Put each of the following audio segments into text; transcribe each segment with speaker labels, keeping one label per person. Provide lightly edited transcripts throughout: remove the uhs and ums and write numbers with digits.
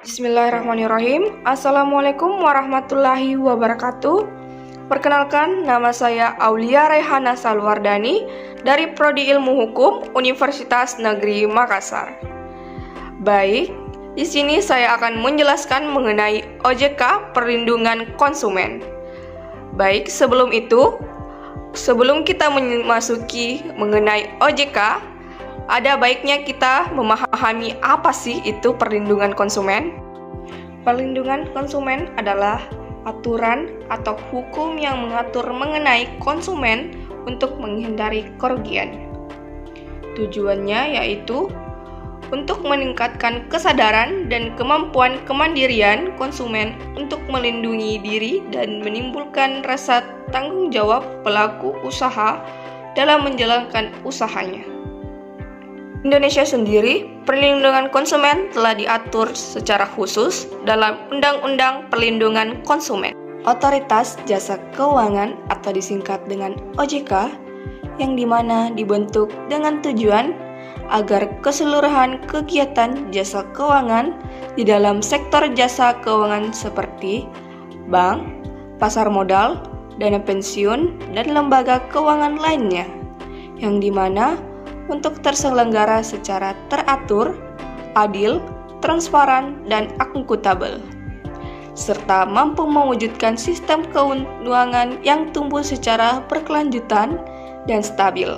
Speaker 1: Bismillahirrahmanirrahim. Assalamualaikum warahmatullahi wabarakatuh. Perkenalkan, nama saya Aulia Rehana Salwardani dari Prodi Ilmu Hukum Universitas Negeri Makassar. Baik, di sini saya akan menjelaskan mengenai OJK Perlindungan Konsumen. Baik, sebelum kita memasuki mengenai OJK, ada baiknya kita memahami apa sih itu perlindungan konsumen. Perlindungan konsumen adalah aturan atau hukum yang mengatur mengenai konsumen untuk menghindari kerugian. Tujuannya yaitu untuk meningkatkan kesadaran dan kemampuan kemandirian konsumen untuk melindungi diri dan menimbulkan rasa tanggung jawab pelaku usaha dalam menjalankan usahanya. Indonesia sendiri, perlindungan konsumen telah diatur secara khusus dalam Undang-Undang Perlindungan Konsumen. Otoritas Jasa Keuangan atau disingkat dengan OJK, yang dimana dibentuk dengan tujuan agar keseluruhan kegiatan jasa keuangan di dalam sektor jasa keuangan seperti bank, pasar modal, dana pensiun, dan lembaga keuangan lainnya, yang dimana untuk terselenggara secara teratur, adil, transparan, dan akuntabel, serta mampu mewujudkan sistem keuangan yang tumbuh secara berkelanjutan dan stabil,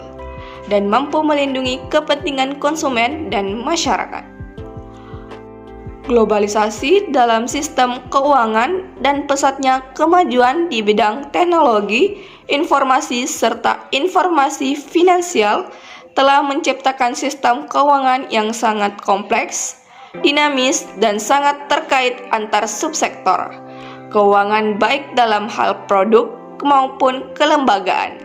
Speaker 1: dan mampu melindungi kepentingan konsumen dan masyarakat. Globalisasi dalam sistem keuangan dan pesatnya kemajuan di bidang teknologi, informasi, serta informasi finansial telah menciptakan sistem keuangan yang sangat kompleks, dinamis, dan sangat terkait antar subsektor keuangan baik dalam hal produk maupun kelembagaan.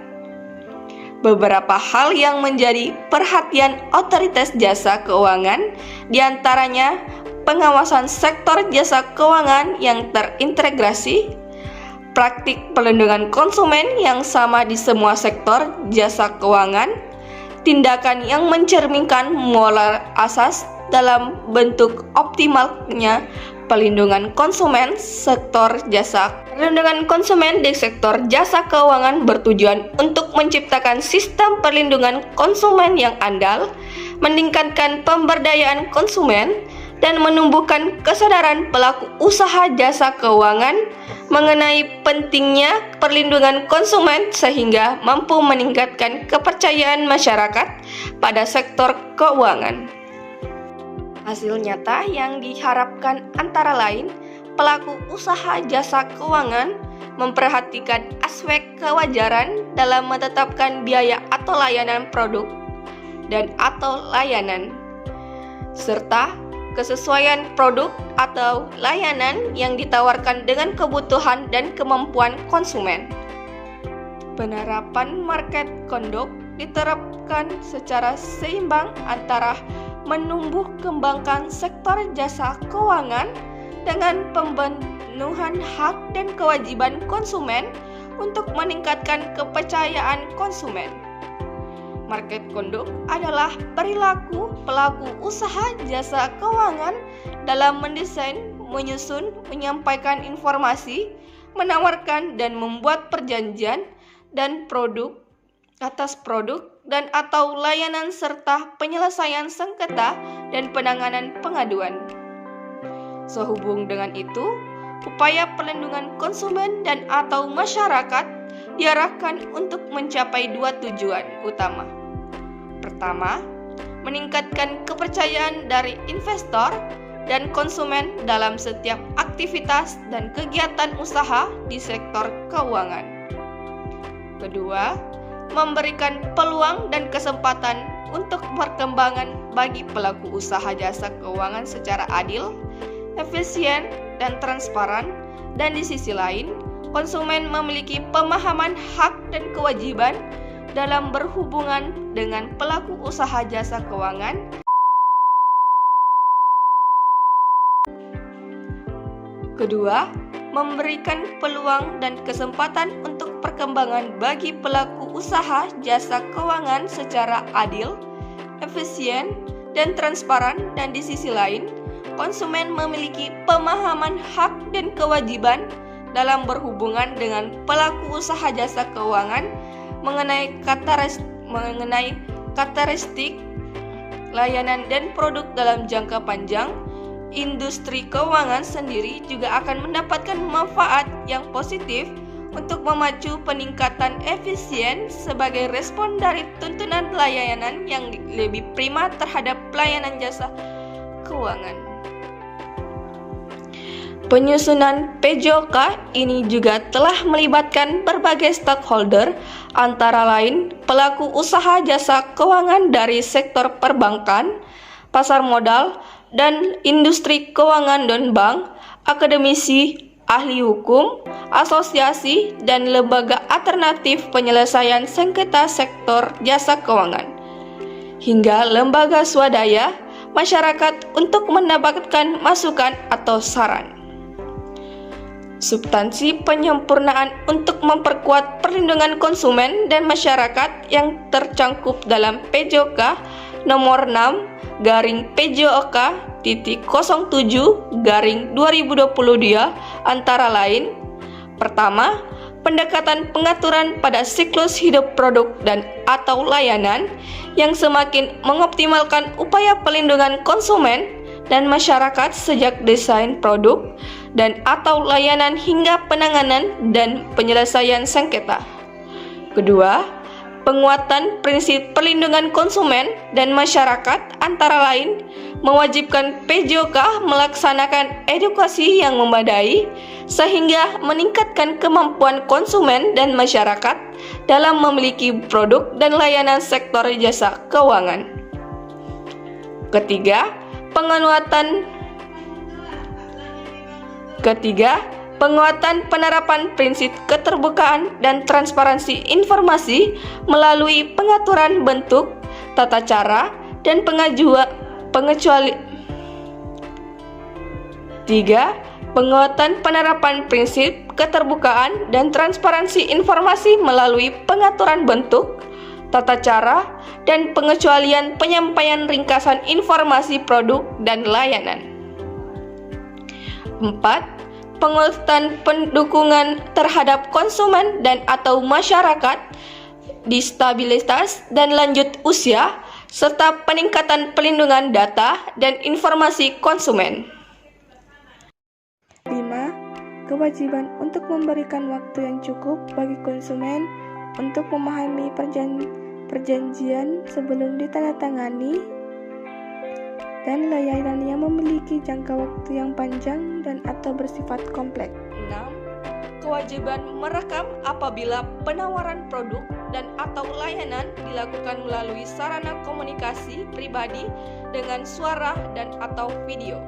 Speaker 1: Beberapa hal yang menjadi perhatian otoritas jasa keuangan diantaranya pengawasan sektor jasa keuangan yang terintegrasi, praktik perlindungan konsumen yang sama di semua sektor jasa keuangan, tindakan yang mencerminkan moral asas dalam bentuk optimalnya perlindungan konsumen sektor jasa. Perlindungan konsumen di sektor jasa keuangan bertujuan untuk menciptakan sistem perlindungan konsumen yang andal, meningkatkan pemberdayaan konsumen, dan menumbuhkan kesadaran pelaku usaha jasa keuangan mengenai pentingnya perlindungan konsumen sehingga mampu meningkatkan kepercayaan masyarakat pada sektor keuangan. Hasil nyata yang diharapkan antara lain, pelaku usaha jasa keuangan memperhatikan aspek kewajaran dalam menetapkan biaya atau layanan produk dan atau layanan, serta kesesuaian produk atau layanan yang ditawarkan dengan kebutuhan dan kemampuan konsumen. Penerapan market conduct diterapkan secara seimbang antara menumbuh kembangkan sektor jasa keuangan dengan pemenuhan hak dan kewajiban konsumen untuk meningkatkan kepercayaan konsumen. Market conduct adalah perilaku pelaku usaha jasa keuangan dalam mendesain, menyusun, menyampaikan informasi, menawarkan dan membuat perjanjian dan produk atas produk dan atau layanan serta penyelesaian sengketa dan penanganan pengaduan. Sehubung dengan itu, upaya perlindungan konsumen dan atau masyarakat diarahkan untuk mencapai dua tujuan utama. Pertama, meningkatkan kepercayaan dari investor dan konsumen dalam setiap aktivitas dan kegiatan usaha di sektor keuangan. Kedua, memberikan peluang dan kesempatan untuk perkembangan bagi pelaku usaha jasa keuangan secara adil, efisien, dan transparan, dan di sisi lain, konsumen memiliki pemahaman hak dan kewajiban dalam berhubungan dengan pelaku usaha jasa keuangan. Kedua, memberikan peluang dan kesempatan untuk perkembangan bagi pelaku usaha jasa keuangan secara adil, efisien, dan transparan, dan di sisi lain, konsumen memiliki pemahaman hak dan kewajiban dalam berhubungan dengan pelaku usaha jasa keuangan mengenai karakteristik layanan dan produk dalam jangka panjang. Industri keuangan sendiri juga akan mendapatkan manfaat yang positif untuk memacu peningkatan efisien sebagai respon dari tuntunan layanan yang lebih prima terhadap pelayanan jasa keuangan. Penyusunan PJOK ini juga telah melibatkan berbagai stakeholder, antara lain pelaku usaha jasa keuangan dari sektor perbankan, pasar modal, dan industri keuangan dan bank, akademisi, ahli hukum, asosiasi, dan lembaga alternatif penyelesaian sengketa sektor jasa keuangan, hingga lembaga swadaya masyarakat untuk mendapatkan masukan atau saran. Substansi penyempurnaan untuk memperkuat perlindungan konsumen dan masyarakat yang tercangkup dalam PJOK nomor 6/PJOK.07/2022 antara lain: pertama, pendekatan pengaturan pada siklus hidup produk dan atau layanan yang semakin mengoptimalkan upaya pelindungan konsumen dan masyarakat sejak desain produk dan atau layanan hingga penanganan dan penyelesaian sengketa. Kedua, penguatan prinsip perlindungan konsumen dan masyarakat antara lain mewajibkan PJOK melaksanakan edukasi yang memadai sehingga meningkatkan kemampuan konsumen dan masyarakat dalam memiliki produk dan layanan sektor jasa keuangan. Ketiga, penguatan penerapan prinsip keterbukaan dan transparansi informasi melalui pengaturan bentuk, tata cara, dan penguatan penerapan prinsip keterbukaan dan transparansi informasi melalui pengaturan bentuk, tata cara, dan pengecualian penyampaian ringkasan informasi produk dan layanan. 4. Penguatan pendukungan terhadap konsumen dan atau masyarakat, disabilitas dan lanjut usia, serta peningkatan pelindungan data dan informasi konsumen.
Speaker 2: 5. Kewajiban untuk memberikan waktu yang cukup bagi konsumen untuk memahami perjanjian sebelum ditandatangani dan layanan yang memiliki jangka waktu yang panjang dan atau bersifat kompleks.
Speaker 1: 6. Kewajiban merekam apabila penawaran produk dan atau layanan dilakukan melalui sarana komunikasi pribadi dengan suara dan atau video.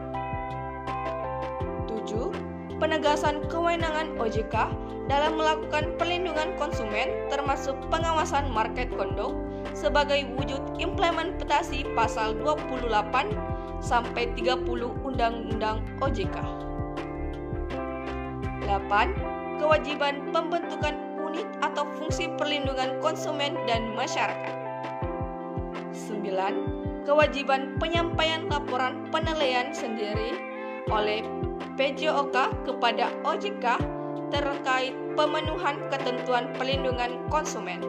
Speaker 1: 7. Penegasan kewenangan OJK dalam melakukan perlindungan konsumen termasuk pengawasan market conduct sebagai wujud implementasi pasal 28 sampai 30 Undang-Undang OJK. 8. Kewajiban pembentukan unit atau fungsi perlindungan konsumen dan masyarakat. 9. Kewajiban penyampaian laporan penilaian sendiri oleh PJOK kepada OJK terkait pemenuhan ketentuan perlindungan konsumen.